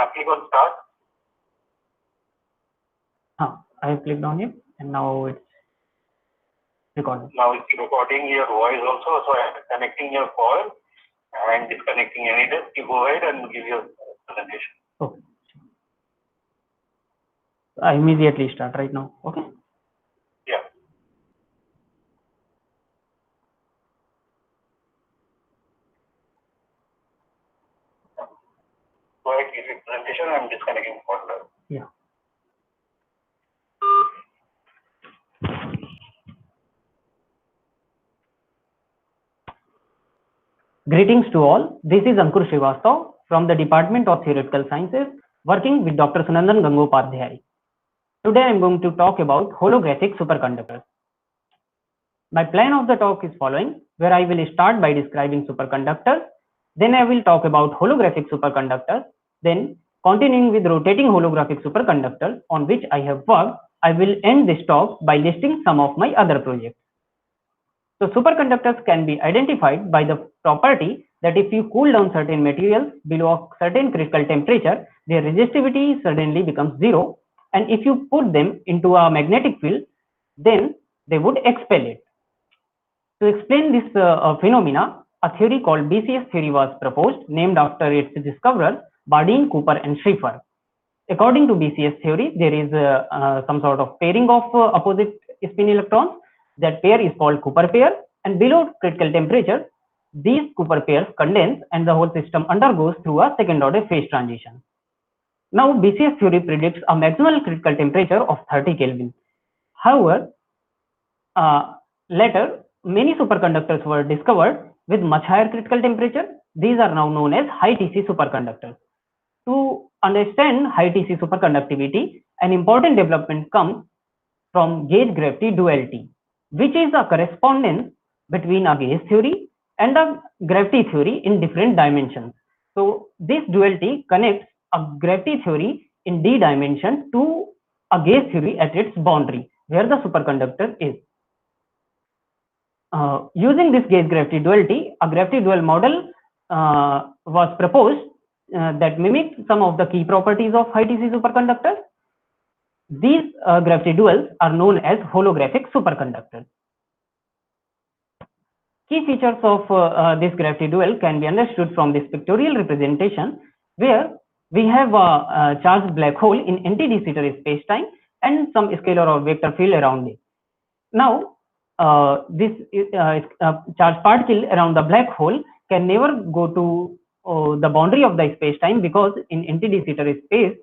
Click on start. I have clicked on it and now it's recording. Now it's recording your voice also, so I'm connecting your call and disconnecting any disk. You go ahead and give your presentation. Okay. I immediately start right now. Okay. Yeah. Go ahead, give your presentation. I'm disconnecting folder. Yeah. Greetings to all. This is Ankur Srivastav from the Department of Theoretical Sciences, working with Dr. Sunandan Gangopadhyay. Today I am going to talk about holographic superconductors. My plan of the talk is following, where I will start by describing superconductors, then I will talk about holographic superconductors, then continuing with rotating holographic superconductors on which I have worked, I will end this talk by listing some of my other projects. So superconductors can be identified by the property that if you cool down certain materials below a certain critical temperature, their resistivity suddenly becomes zero, and if you put them into a magnetic field, then they would expel it. To explain this phenomena, a theory called BCS theory was proposed, named after its discoverers, Bardeen, Cooper, and Schrieffer. According to BCS theory, there is some sort of pairing of opposite spin electrons. That pair is called Cooper pair, and below critical temperature, these Cooper pairs condense and the whole system undergoes through a second order phase transition. Now, BCS theory predicts a maximal critical temperature of 30 Kelvin. However, later, many superconductors were discovered with much higher critical temperature. These are now known as high TC superconductors. To understand high TC superconductivity, an important development comes from gauge gravity duality, which is a correspondence between a gauge theory and a gravity theory in different dimensions. So this duality connects a gravity theory in d dimension to a gauge theory at its boundary, where the superconductor is. Using this gauge gravity duality, a gravity dual model was proposed that mimics some of the key properties of high TC superconductors. These gravity duals are known as holographic superconductors. Key features of this gravity dual can be understood from this pictorial representation, where we have a charged black hole in anti-de Sitter space-time and some scalar or vector field around it. Now, this charged particle around the black hole can never go to the boundary of the space-time, because in anti-de Sitter space,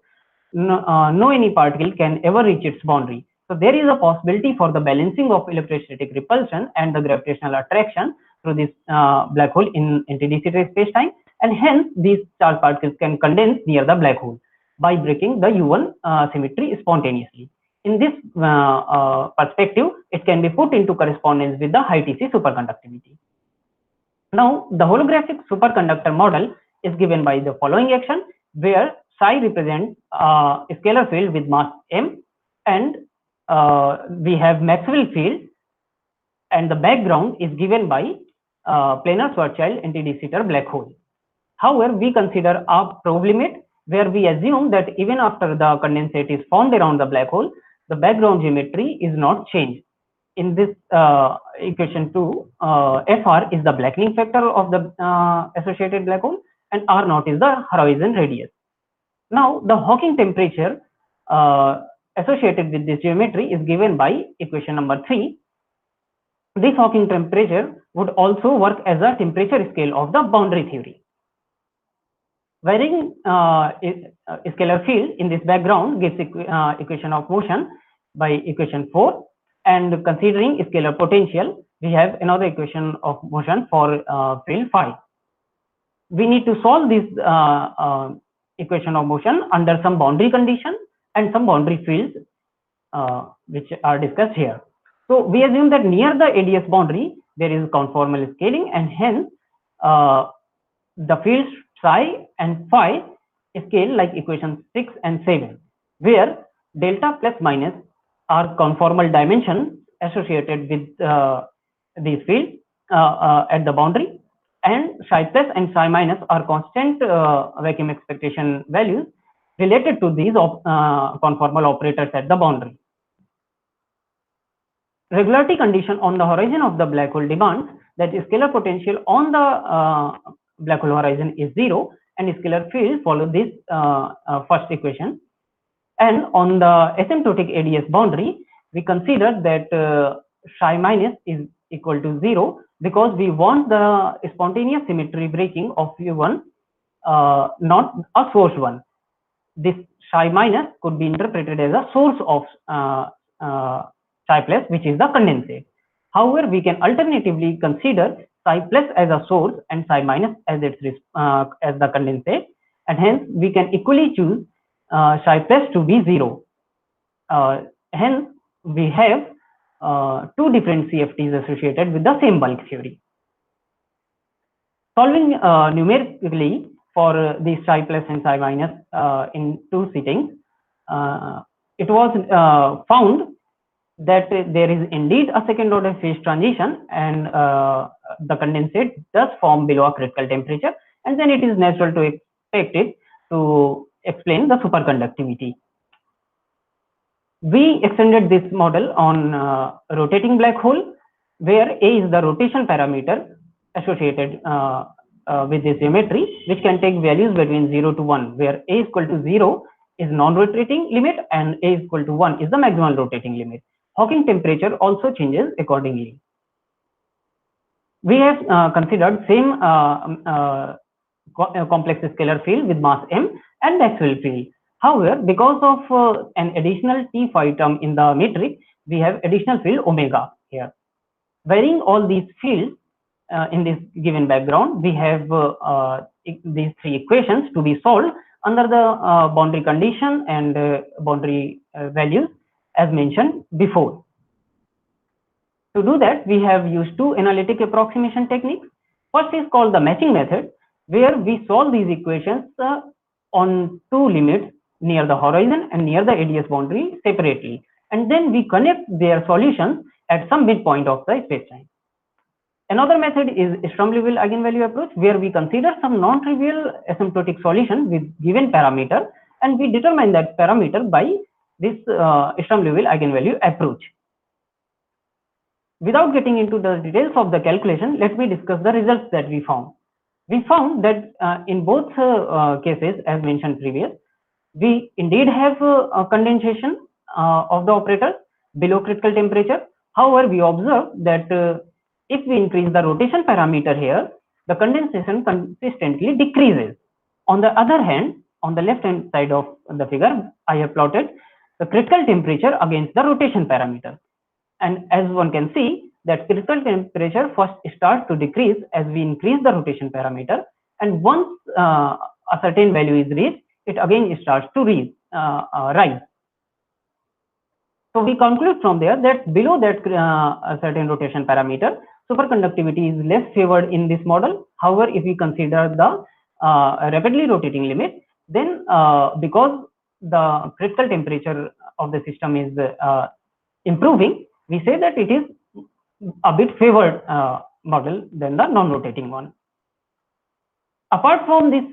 no any particle can ever reach its boundary. So there is a possibility for the balancing of electrostatic repulsion and the gravitational attraction through this black hole in anti-de Sitter space-time, and hence these charged particles can condense near the black hole by breaking the U1 symmetry spontaneously. In this perspective, it can be put into correspondence with the high TC superconductivity. Now, the holographic superconductor model is given by the following action, where psi represents a scalar field with mass m, and we have Maxwell field, and the background is given by planar Schwarzschild anti-de Sitter black hole. However, we consider a probe limit, where we assume that even after the condensate is formed around the black hole, the background geometry is not changed. In this equation 2, Fr is the blackening factor of the associated black hole, and R0 is the horizon radius. Now, the Hawking temperature associated with this geometry is given by equation number 3. This Hawking temperature would also work as a temperature scale of the boundary theory. Varying scalar field in this background gives equation of motion by equation 4, and considering scalar potential, we have another equation of motion for field phi. We need to solve this equation of motion under some boundary condition and some boundary fields which are discussed here. So we assume that near the ADS boundary there is conformal scaling, and hence the fields psi and phi scale like equation 6 and 7, where delta plus minus are conformal dimensions associated with these fields at the boundary, and psi plus and psi minus are constant vacuum expectation values related to these conformal operators at the boundary. Regularity condition on the horizon of the black hole demands that scalar potential on the black hole horizon is 0 and scalar field follow this first equation. And on the asymptotic ADS boundary, we consider that psi minus is equal to 0 because we want the spontaneous symmetry breaking of U1, not a source one. This psi minus could be interpreted as a source of psi plus, which is the condensate. However, we can alternatively consider psi plus as a source and psi minus as its as the condensate, and hence we can equally choose psi plus to be 0. Hence, we have two different CFTs associated with the same bulk theory. Solving numerically for the psi plus and psi minus in two sittings, it was found that there is indeed a second order phase transition, and the condensate does form below a critical temperature, and then it is natural to expect it to explain the superconductivity. We extended this model on rotating black hole, where A is the rotation parameter associated with this geometry, which can take values between 0 to 1, where A is equal to 0 is non-rotating limit and A is equal to 1 is the maximal rotating limit. Hawking temperature also changes accordingly. We have considered same complex scalar field with mass m and Maxwell field. However, because of an additional T phi term in the metric, we have additional field omega here. Varying all these fields in this given background, we have these three equations to be solved under the boundary condition and boundary values as mentioned before. To do that, we have used two analytic approximation techniques. First is called the matching method, where we solve these equations on two limits near the horizon and near the ADS boundary separately, and then we connect their solutions at some midpoint of the spacetime. Another method is Sturm-Liouville eigenvalue approach, where we consider some non-trivial asymptotic solution with given parameter, and we determine that parameter by this Sturm-Liouville eigenvalue approach. Without getting into the details of the calculation, let me discuss the results that we found. We found that in both cases, as mentioned previous, we indeed have a condensation of the operator below critical temperature. However, we observe that if we increase the rotation parameter here, the condensation consistently decreases. On the other hand, on the left hand side of the figure, I have plotted the critical temperature against the rotation parameter. And as one can see, that critical temperature first starts to decrease as we increase the rotation parameter, and once a certain value is reached, it again starts to rise. So we conclude from there that below that certain rotation parameter, superconductivity is less favored in this model. However, if we consider the rapidly rotating limit, then because the critical temperature of the system is improving, we say that it is a bit favored model than the non-rotating one. Apart from this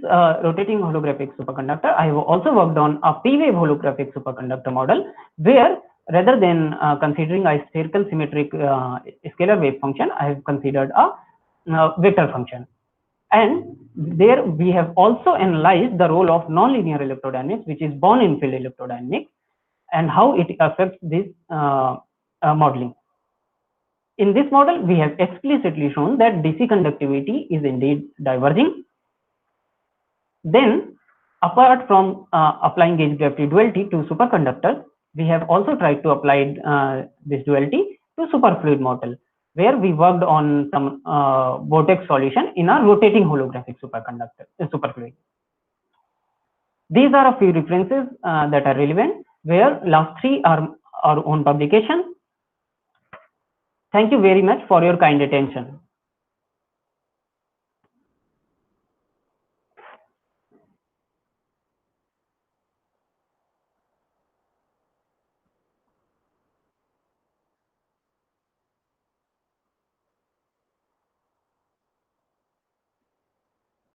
rotating holographic superconductor, I have also worked on a P-wave holographic superconductor model, where rather than considering a spherical symmetric scalar wave function, I have considered a vector function. And there we have also analyzed the role of nonlinear electrodynamics, which is Born in field electrodynamics, and how it affects this modeling. In this model, we have explicitly shown that DC conductivity is indeed diverging. Then, apart from applying gauge gravity duality to superconductors, we have also tried to apply this duality to superfluid model, where we worked on some vortex solution in a rotating holographic superfluid. These are a few references that are relevant, where last three are our own publications. Thank you very much for your kind attention.